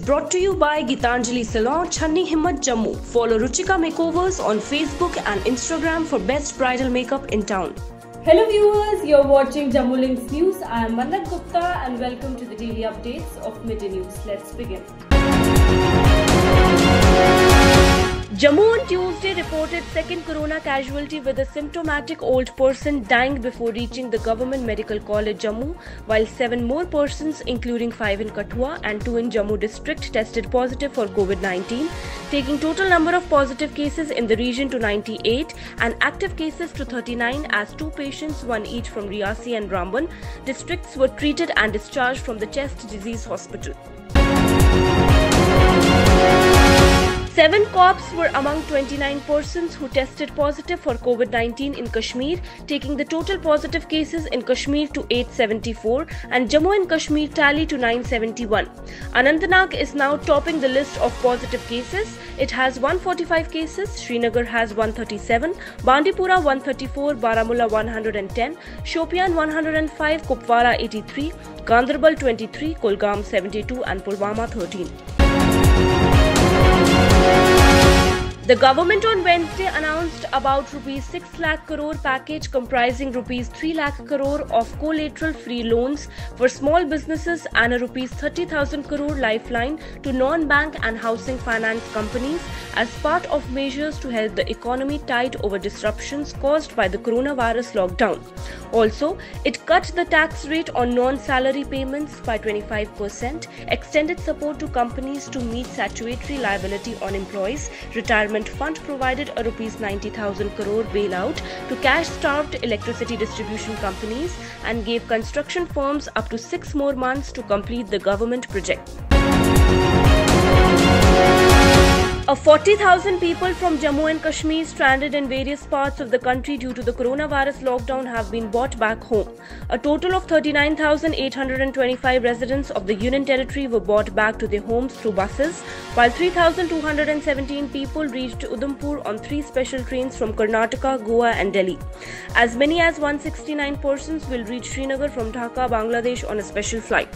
Brought to you by Gitanjali Salon, Channi Himmat, Jammu. Follow Ruchika Makeovers on Facebook and Instagram for best bridal makeup in town. Hello viewers, you're watching Jammu Links News. I am Mannat Gupta and welcome to the daily updates of Midday News. Let's begin. Jammu on Tuesday reported second corona casualty with a symptomatic old person dying before reaching the Government Medical College Jammu, while 7 more persons including 5 in Kathua and 2 in Jammu district tested positive for COVID-19, taking total number of positive cases in the region to 98 and active cases to 39 as 2 patients, 1 each from Riyasi and Ramban districts were treated and discharged from the chest disease hospital. 7 cops were among 29 persons who tested positive for COVID-19 in Kashmir, taking the total positive cases in Kashmir to 874 and Jammu and Kashmir tally to 971. Anantnag is now topping the list of positive cases. It has 145 cases, Srinagar has 137, Bandipora 134, Baramulla 110, Shopian 105, Kupwara 83, Ganderbal 23, Kulgam 72 and Pulwama 13. The government on Wednesday announced about Rs 6 lakh crore package comprising Rs 3 lakh crore of collateral free loans for small businesses and a Rs 30,000 crore lifeline to non-bank and housing finance companies as part of measures to help the economy tide over disruptions caused by the coronavirus lockdown. Also, it cut the tax rate on non-salary payments by 25%, extended support to companies to meet statutory liability on employees, retirement fund provided a Rs 90,000 crore bailout to cash-starved electricity distribution companies and gave construction firms up to 6 more months to complete the government project. 40,000 people from Jammu and Kashmir stranded in various parts of the country due to the coronavirus lockdown have been brought back home. A total of 39,825 residents of the Union Territory were brought back to their homes through buses, while 3,217 people reached Udhampur on 3 special trains from Karnataka, Goa and Delhi. As many as 169 persons will reach Srinagar from Dhaka, Bangladesh on a special flight.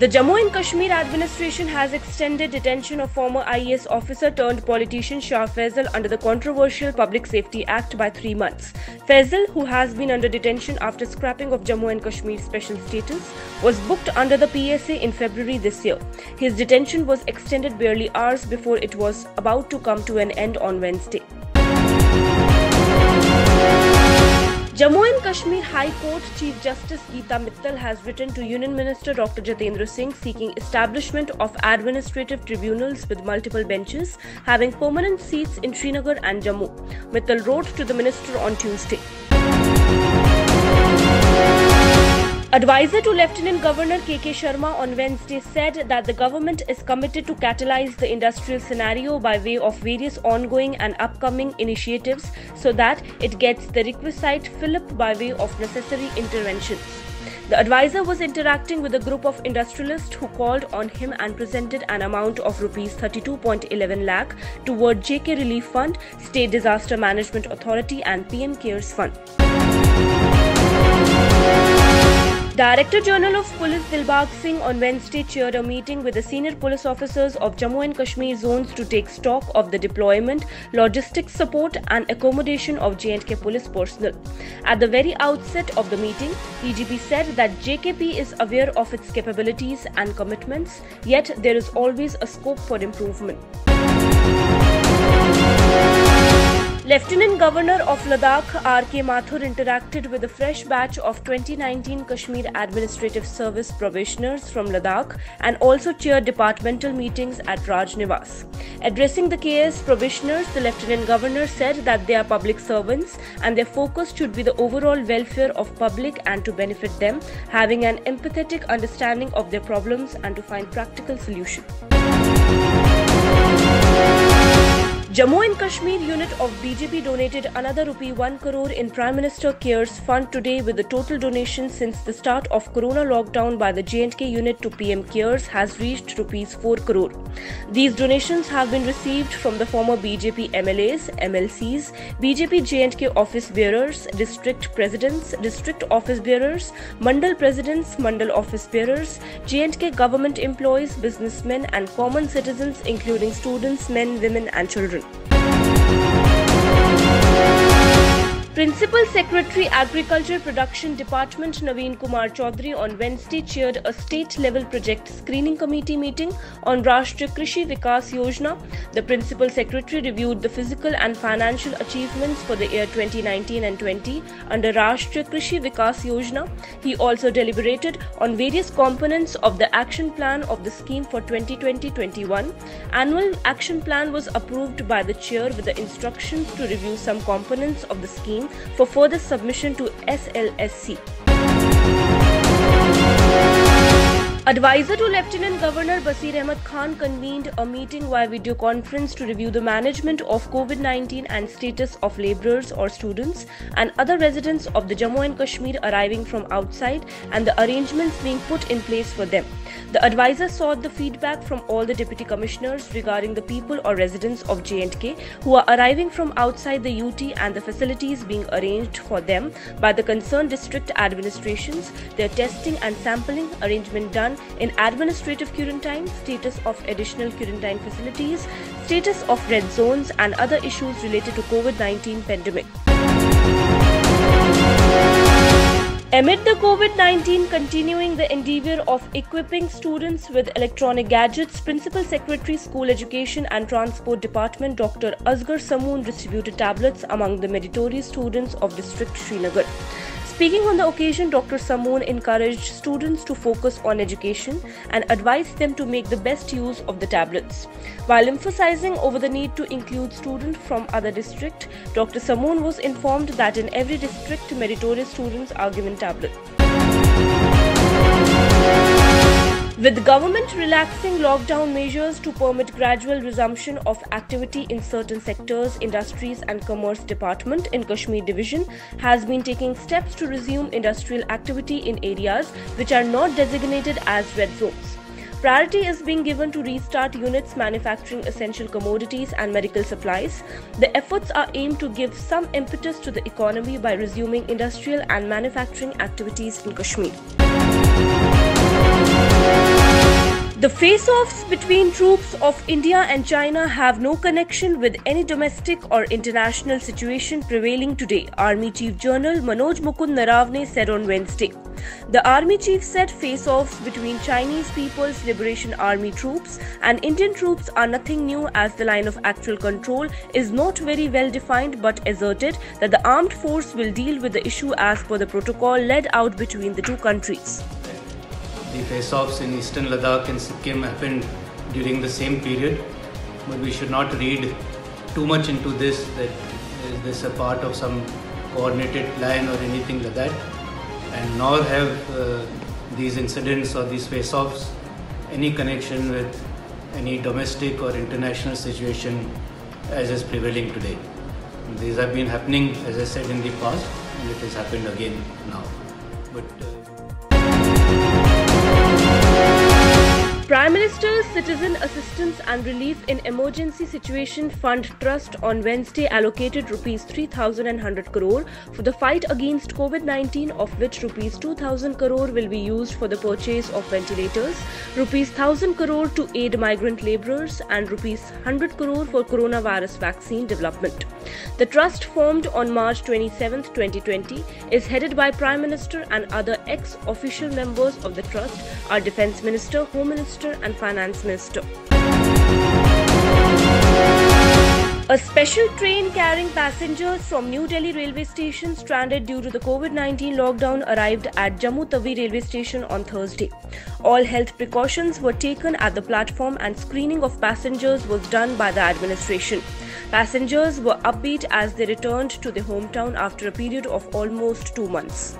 The Jammu and Kashmir administration has extended detention of former IAS officer turned politician Shah Faisal under the controversial Public Safety Act by 3 months. Faisal, who has been under detention after scrapping of Jammu and Kashmir special status, was booked under the PSA in February this year. His detention was extended barely hours before it was about to come to an end on Wednesday. Jammu and Kashmir High Court Chief Justice Geeta Mittal has written to Union Minister Dr. Jitendra Singh seeking establishment of administrative tribunals with multiple benches having permanent seats in Srinagar and Jammu. Mittal wrote to the minister on Tuesday. Advisor to Lieutenant Governor K.K. Sharma on Wednesday said that the government is committed to catalyze the industrial scenario by way of various ongoing and upcoming initiatives so that it gets the requisite fillip by way of necessary interventions. The advisor was interacting with a group of industrialists who called on him and presented an amount of Rs 32.11 lakh toward JK Relief Fund, State Disaster Management Authority and PM CARES Fund. Director General of Police Dilbag Singh on Wednesday chaired a meeting with the senior police officers of Jammu and Kashmir zones to take stock of the deployment, logistics support and accommodation of J&K police personnel. At the very outset of the meeting, DGP said that JKP is aware of its capabilities and commitments, yet there is always a scope for improvement. Lieutenant Governor of Ladakh R.K. Mathur interacted with a fresh batch of 2019 Kashmir Administrative Service probationers from Ladakh and also chaired departmental meetings at Raj Niwas. Addressing the KS probationers, the Lieutenant Governor said that they are public servants and their focus should be the overall welfare of public and to benefit them, having an empathetic understanding of their problems and to find practical solutions. Jammu and Kashmir unit of BJP donated another rupee 1 crore in Prime Minister Cares Fund today, with the total donation since the start of Corona lockdown by the J&K unit to PM Cares has reached rupees 4 crore. These donations have been received from the former BJP MLAs, MLCs, BJP J&K office bearers, district presidents, district office bearers, Mandal presidents, Mandal office bearers, J&K government employees, businessmen and common citizens including students, men, women and children. Principal Secretary Agriculture Production Department Naveen Kumar Chaudhary on Wednesday chaired a state-level project screening committee meeting on Rashtriya Krishi Vikas Yojana. The Principal Secretary reviewed the physical and financial achievements for the year 2019 and 20 under Rashtriya Krishi Vikas Yojana. He also deliberated on various components of the action plan of the scheme for 2020-21. Annual action plan was approved by the chair with the instructions to review some components of the scheme for further submission to SLSC. Advisor to Lieutenant Governor Basir Ahmed Khan convened a meeting via video conference to review the management of COVID-19 and status of labourers or students and other residents of the Jammu and Kashmir arriving from outside and the arrangements being put in place for them. The advisor sought the feedback from all the Deputy Commissioners regarding the people or residents of J&K who are arriving from outside the UT and the facilities being arranged for them by the concerned district administrations, their testing and sampling arrangement done in administrative quarantine, status of additional quarantine facilities, status of red zones and other issues related to COVID-19 pandemic. Amid the COVID-19 continuing the endeavour of equipping students with electronic gadgets, Principal Secretary School Education and Transport Department Dr. Asghar Samoon distributed tablets among the meritorious students of District Srinagar. Speaking on the occasion, Dr. Samoon encouraged students to focus on education and advised them to make the best use of the tablets. While emphasizing over the need to include students from other districts, Dr. Samoon was informed that in every district, meritorious students are given tablets. With government relaxing lockdown measures to permit gradual resumption of activity in certain sectors, industries and commerce department in Kashmir division has been taking steps to resume industrial activity in areas which are not designated as red zones. Priority is being given to restart units manufacturing essential commodities and medical supplies. The efforts are aimed to give some impetus to the economy by resuming industrial and manufacturing activities in Kashmir. The face-offs between troops of India and China have no connection with any domestic or international situation prevailing today, Army Chief General Manoj Mukund Naravne said on Wednesday. The Army Chief said face-offs between Chinese People's Liberation Army troops and Indian troops are nothing new, as the line of actual control is not very well defined, but asserted that the armed force will deal with the issue as per the protocol laid out between the two countries. The face-offs in Eastern Ladakh and Sikkim happened during the same period, but we should not read too much into this, that is this a part of some coordinated plan or anything like that, and nor have these incidents or these face-offs any connection with any domestic or international situation as is prevailing today. These have been happening, as I said, in the past, and it has happened again now. But Prime Minister's Citizen Assistance and Relief in Emergency Situation Fund Trust on Wednesday allocated Rs 3,100 crore for the fight against COVID-19, of which Rs 2,000 crore will be used for the purchase of ventilators, Rs 1,000 crore to aid migrant labourers and Rs 100 crore for coronavirus vaccine development. The trust, formed on March 27, 2020, is headed by Prime Minister, and other ex-official members of the trust are Defence Minister, Home Minister and Finance Minister. A special train carrying passengers from New Delhi railway station stranded due to the COVID-19 lockdown arrived at Jammu Tawi railway station on Thursday. All health precautions were taken at the platform and screening of passengers was done by the administration. Passengers were upbeat as they returned to their hometown after a period of almost 2 months.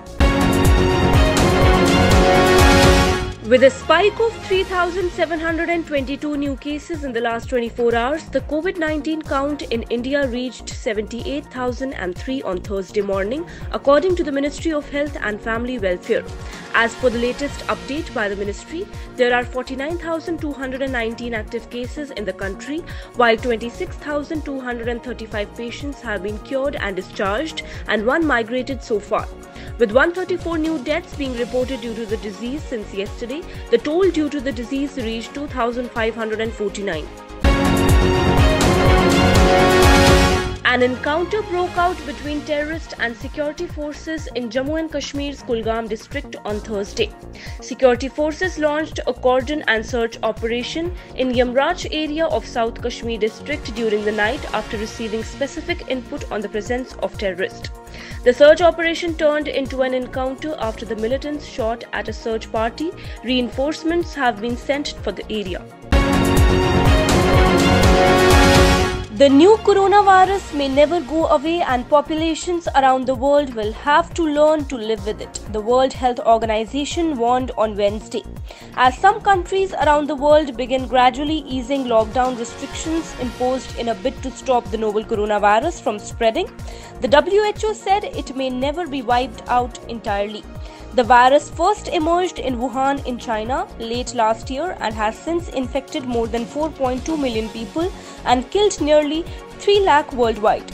With a spike of 3,722 new cases in the last 24 hours, the COVID-19 count in India reached 78,003 on Thursday morning, according to the Ministry of Health and Family Welfare. As per the latest update by the ministry, there are 49,219 active cases in the country, while 26,235 patients have been cured and discharged, and one migrated so far. With 134 new deaths being reported due to the disease since yesterday, the toll due to the disease reached 2,549. An encounter broke out between terrorists and security forces in Jammu and Kashmir's Kulgam district on Thursday. Security forces launched a cordon and search operation in Yamraj area of South Kashmir district during the night after receiving specific input on the presence of terrorists. The search operation turned into an encounter after the militants shot at a search party. Reinforcements have been sent for the area. The new coronavirus may never go away and populations around the world will have to learn to live with it, the World Health Organization warned on Wednesday. As some countries around the world begin gradually easing lockdown restrictions imposed in a bid to stop the novel coronavirus from spreading, the WHO said it may never be wiped out entirely. The virus first emerged in Wuhan in China late last year and has since infected more than 4.2 million people and killed nearly 3 lakh worldwide.